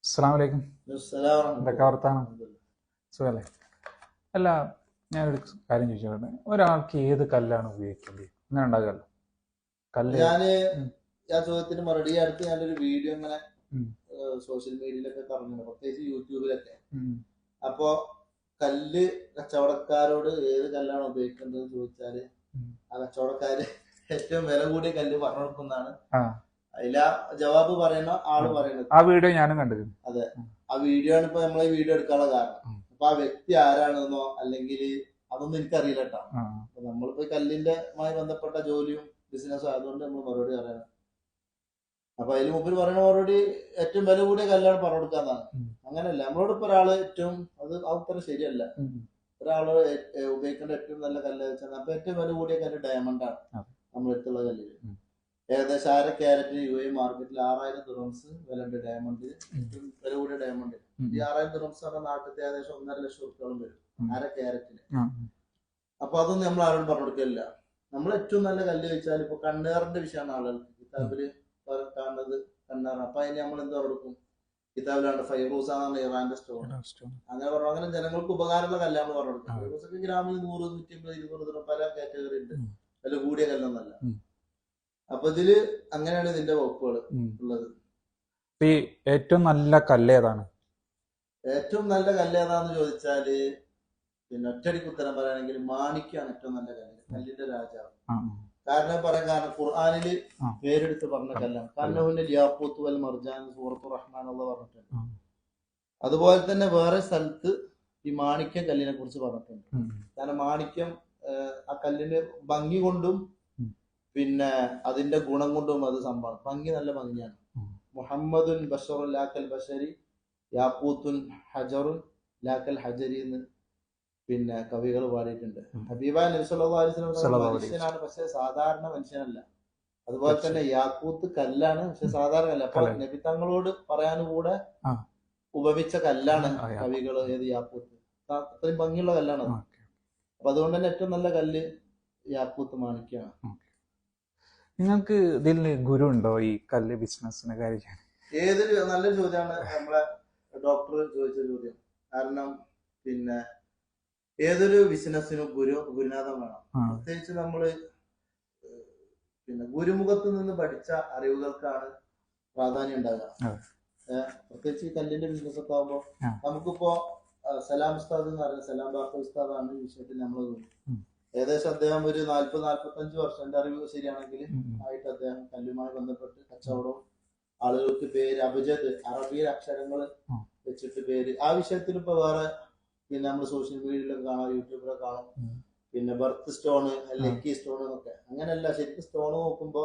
അസ്സലാമു അലൈക്കും. എന്തൊക്കെ വർത്താനം? സുഖല്ലേ? അല്ല, ഞാനൊരു കാര്യം ചോദിച്ചോട്ടെ. ഒരാൾക്ക് ഏത് കല്ലാണ് ഉപയോഗിക്കേണ്ടത്? അങ്ങനെ ഉണ്ടാകുമല്ലോ കല്ല്. ഞാൻ ചോദ്യത്തിന് മറുപടി അടുത്ത് ഞാനൊരു വീഡിയോ ഇങ്ങനെ സോഷ്യൽ മീഡിയയിലൊക്കെ പറഞ്ഞിട്ടുണ്ട്, പ്രത്യേകിച്ച് യൂട്യൂബിലൊക്കെ. അപ്പോ കല്ല് കച്ചവടക്കാരോട് ഏത് കല്ലാണ് ഉപയോഗിക്കേണ്ടത് ചോദിച്ചാല് ആ കച്ചവടക്കാര് ഏറ്റവും വില കൂടിയ കല്ല് പറഞ്ഞു കൊടുക്കുന്നതാണ് അതിലാ ജവാബ് പറയുന്ന ആള് പറയുന്നത്. ആ വീഡിയോ ഞാനും കണ്ടിരുന്നു. അതെ, ആ വീഡിയോ ആണ് ഇപ്പൊ നമ്മളെ വീഡിയോ എടുക്കാനുള്ള കാരണം. അപ്പൊ ആ വ്യക്തി ആരാണെന്നോ അല്ലെങ്കിൽ അതൊന്നും എനിക്കറിയില്ല കേട്ടോ. അപ്പൊ നമ്മളിപ്പോ കല്ലിന്റെമായി ബന്ധപ്പെട്ട ജോലിയും ബിസിനസ്സും ആയതുകൊണ്ട് നമ്മൾ മറുപടി പറയണം. അപ്പൊ അതിൽ മുമ്പിൽ പറയുന്ന മറുപടി ഏറ്റവും വില കൂടിയ കല്ലാണ് പറഞ്ഞു കൊടുക്കാന്നാണ്. അങ്ങനെയല്ല, നമ്മളോട് ഒരാള് ഏറ്റവും അത് ഉത്തരം ശരിയല്ല. ഒരാള് ഉപയോഗിക്കേണ്ട ഏറ്റവും നല്ല കല്ല് വെച്ചാൽ അപ്പൊ ഏറ്റവും വില കൂടിയ കല്ല് ഡയമണ്ടാണ്. നമ്മളെടുത്തുള്ള കല്ലില് ഏകദേശം 1/2 ക്യാരറ്റ് UAE മാർക്കറ്റിൽ 6000 ദിർഹംസ് വില ഉണ്ട്. ഡയമണ്ട് വില കൂടിയ ഡയമണ്ട് ഈ 6000 ദിർഹംസ് പറഞ്ഞ നാട്ടിലത്തെ ഏകദേശം 1.5 ലക്ഷം റുപ്യോളം വരും 1/2 ക്യാരറ്റിന്. അപ്പൊ അതൊന്നും നമ്മൾ ആരോടും പറഞ്ഞു കൊടുക്കില്ല. നമ്മൾ ഏറ്റവും നല്ല കല്ല് വെച്ചാൽ ഇപ്പൊ കണ്ണേറിന്റെ വിഷയമാണ് ആളുകൾക്ക് കിതാബില് കാണുന്നത് കണ്ണാറാണ്. അപ്പൊ അതിന് നമ്മൾ എന്താ കൊടുക്കും? കിതാബിലാണ് ഫൈറൂസ എന്നാണ് ഇറാന്റെ സ്റ്റോൺ. അങ്ങനെ പറഞ്ഞു, അങ്ങനെ ജനങ്ങൾക്ക് ഉപകാരമുള്ള കല്ലാണ് പറഞ്ഞു കൊടുക്കും. ഫൈറൂസൊക്കെ ഗ്രാമിൽ 100, 150, 200 ദിർഹം പല കാറ്റഗറി ഉണ്ട്. വില കൂടിയ കല്ലൊന്നല്ല. അപ്പൊ ഇതില് അങ്ങനെയാണ് ഇതിന്റെ വകുപ്പുകൾ ഉള്ളത്. ഏറ്റവും നല്ല കല്ല് ഏതാണ്? ഏറ്റവും നല്ല കല്ല് ഏതാന്ന് ചോദിച്ചാല് പിന്നെ ഒറ്റടിക്ക് ഉത്തരം പറയുകയാണെങ്കിൽ മാണിക്യാണ് ഏറ്റവും നല്ല കല്ല്, കല്ലിന്റെ രാജാവ്. കാരണം പറയാൻ കാരണം ഖുർആനില് പേരെടുത്ത് പറഞ്ഞ കല്ലാണ്. കന്നഹുന്റെ ലിയാഖൂത്ത് വൽ മർജാൻ സൂറത്തുർ റഹ്മാൻ എന്ന് പറഞ്ഞിട്ടുണ്ട്. അതുപോലെ തന്നെ വേറെ സ്ഥലത്ത് ഈ മാണിക്യം കല്ലിനെ കുറിച്ച് പറഞ്ഞിട്ടുണ്ട്. കാരണം മാണിക്യം ആ കല്ലിന് ഭംഗി കൊണ്ടും പിന്നെ അതിന്റെ ഗുണം കൊണ്ടും അത് സംഭവം ഭംഗി നല്ല ഭംഗിയാണ്. മുഹമ്മദുൻ ബഷറുൻ ലാക്കൽ ബഷരി യാഖൂത്തുൻ ഹജറുൻ ലാക്കൽ ഹജരി എന്ന് പിന്നെ കവികൾ പാടിയിട്ടുണ്ട്. ഹബീബായ നബി സല്ലല്ലാഹു അലൈഹി വസല്ലം മനുഷ്യനാണ്, പക്ഷെ സാധാരണ മനുഷ്യനല്ല. അതുപോലെ തന്നെ യാഖൂത്ത് കല്ലാണ്, പക്ഷെ സാധാരണ അല്ല. അപ്പൊ നബി തങ്ങളോട് പറയാനും കൂടെ ഉപമിച്ച കല്ലാണ് കവികൾ. ഏത് യാഖൂത്ത് അത്രയും ഭംഗിയുള്ള കല്ലാണ്. അപ്പൊ അതുകൊണ്ട് തന്നെ ഏറ്റവും നല്ല കല്ല് യാഖൂത്ത് മാണിക്യാണ്. നിങ്ങൾക്ക് ഇതിൽ ഗുരു ഉണ്ടോ ഈ കല്ല് ബിസിനസിനെ കാര്യം? ഏതൊരു നല്ലൊരു ചോദ്യമാണ് നമ്മളെ ഡോക്ടർ ചോദിച്ച ചോദ്യം. കാരണം പിന്നെ ഏതൊരു ബിസിനസ്സിനും ഗുരുനാഥം വേണം. പ്രത്യേകിച്ച് നമ്മള് പിന്നെ ഗുരുമുഖത്ത് നിന്ന് പഠിച്ച അറിവുകൾക്കാണ് പ്രാധാന്യം ഉണ്ടാകുക. പ്രത്യേകിച്ച് ഈ കല്ലിന്റെ ബിസിനസ് ഒക്കെ ആകുമ്പോ നമുക്കിപ്പോ സലാം ഉസ്താദ് എന്ന് പറയുന്നത് സലാം ബാപ്പ ഉസ്താദാണ് ഈ വിഷയത്തിൽ നമ്മൾ ഏകദേശം അദ്ദേഹം ഒരു 40-45 വർഷം, എന്റെ അറിവ് ശരിയാണെങ്കിൽ ആയിട്ട് അദ്ദേഹം കല്ലുമായി ബന്ധപ്പെട്ട് കച്ചവടവും ആളുകൾക്ക് പേര് അബജദ് അറബിയിൽ അക്ഷരങ്ങൾ വെച്ചിട്ട് പേര് ആ വിഷയത്തിൽ ഇപ്പൊ വേറെ പിന്നെ നമ്മൾ സോഷ്യൽ മീഡിയയിലൊക്കെ കാണാം, യൂട്യൂബിലൊക്കെ കാണാം. പിന്നെ ബർത്ത് സ്റ്റോണ്, ലക്കി സ്റ്റോൺ എന്നൊക്കെ. അങ്ങനെയല്ല, ശരിക്കും സ്റ്റോൺ നോക്കുമ്പോ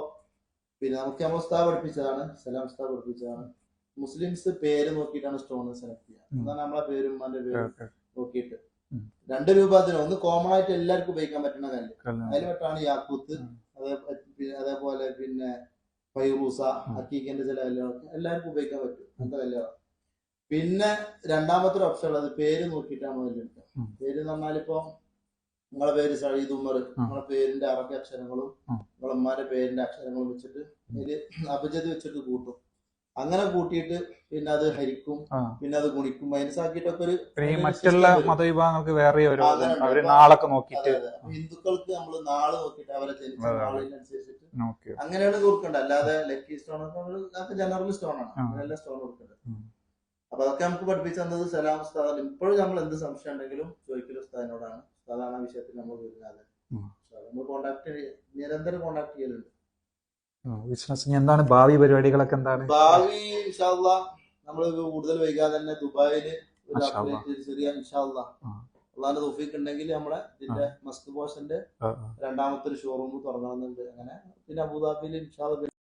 പിന്നെ നമുക്ക് നമ്മൾ ഉസ്താദ് പഠിപ്പിച്ചതാണ്, സലാം ഉസ്താദ് പഠിപ്പിച്ചതാണ്. മുസ്ലിംസ് പേര് നോക്കിയിട്ടാണ് സ്റ്റോൺ സെലക്ട് ചെയ്യുക. എന്നാൽ നമ്മളെ പേരും ഉമ്മാന്റെ പേരും നോക്കിയിട്ട് 2 രൂപ അതിന് ഒന്ന് കോമൺ ആയിട്ട് എല്ലാവർക്കും ഉപയോഗിക്കാൻ പറ്റുന്ന കല്ല്. അതിൽ പെട്ടാണ് യാഖൂത്ത്. അതേപോലെ പിന്നെ ഫൈറൂസ, ഹക്കീഖിന്റെ ചില കല്ലുകളൊക്കെ എല്ലാവർക്കും ഉപയോഗിക്കാൻ പറ്റും. അങ്ങനത്തെ കല്ലുകളാണ്. പിന്നെ രണ്ടാമത്തെ ഒരു ഓപ്ഷൻ ഉള്ളത് പേര് നോക്കിയിട്ടാണ് കല്ലെടുക്കുക. പേര് എന്ന് പറഞ്ഞാൽ ഇപ്പൊ നിങ്ങളെ പേര് സഈദ് ഉമർ, നിങ്ങളെ പേരിന്റെ അറബി അക്ഷരങ്ങളും നിങ്ങളെ ഉമ്മാന്റെ പേരിന്റെ അക്ഷരങ്ങളും വെച്ചിട്ട് ഇതില് അബജദ് വെച്ചിട്ട് കൂട്ടും. അങ്ങനെ കൂട്ടിയിട്ട് പിന്നെ അത് ഹരിക്കും, പിന്നെ അത് ഗുണിക്കും, മൈനസാക്കിയിട്ടൊക്കെ ഒരു മറ്റുള്ള മതവിഭാഗങ്ങൾക്ക് വേറെ നാളൊക്കെ നോക്കിയിട്ട് ഹിന്ദുക്കൾക്ക് നമ്മൾ നാള് നോക്കിയിട്ട് അവരെ ജനിച്ച നാളിനനുസരിച്ചിട്ട് അങ്ങനെയാണ് കൊടുക്കേണ്ടത്. അല്ലാതെ ലക്കി സ്റ്റോൺ ഒക്കെ ജനറൽ സ്റ്റോൺ ആണ്, അങ്ങനെയല്ല സ്റ്റോൺ കൊടുക്കേണ്ടത്. അപ്പൊ അതൊക്കെ നമുക്ക് പഠിപ്പിച്ചു തന്നത് സലാം ഉസ്താദാണ്. ഇപ്പോഴും നമ്മൾ എന്ത് സംശയം ഉണ്ടെങ്കിലും ചോദിക്കൽ ഉസ്താദിനോടാണ്. ഉസ്താദാണ് ആ വിഷയത്തിൽ നമ്മൾ വരുന്നത്. നമ്മൾ നിരന്തരം കോണ്ടാക്ട് ചെയ്യലുണ്ട്. ബിസിനസ് എന്താണ് ഭാവി പരിപാടികളൊക്കെ? എന്താണ് ഭാവി? ഇൻഷാ അല്ലാഹ് നമ്മൾ കൂടുതൽ വൈകാതെ തന്നെ ദുബായില് ഒരു ചെറിയ ഇൻഷാ അല്ലാഹ് അള്ളാന്റെ തൗഫീഖ് ഉണ്ടെങ്കിൽ നമ്മളെ ഇതിന്റെ മസ്ക് ബോസിന്റെ രണ്ടാമത്തെ ഒരു ഷോറൂം തുറങ്ങണമെന്നുണ്ട്. അങ്ങനെ പിന്നെ അബുദാബിയിൽ ഇൻഷാ അല്ലാഹ്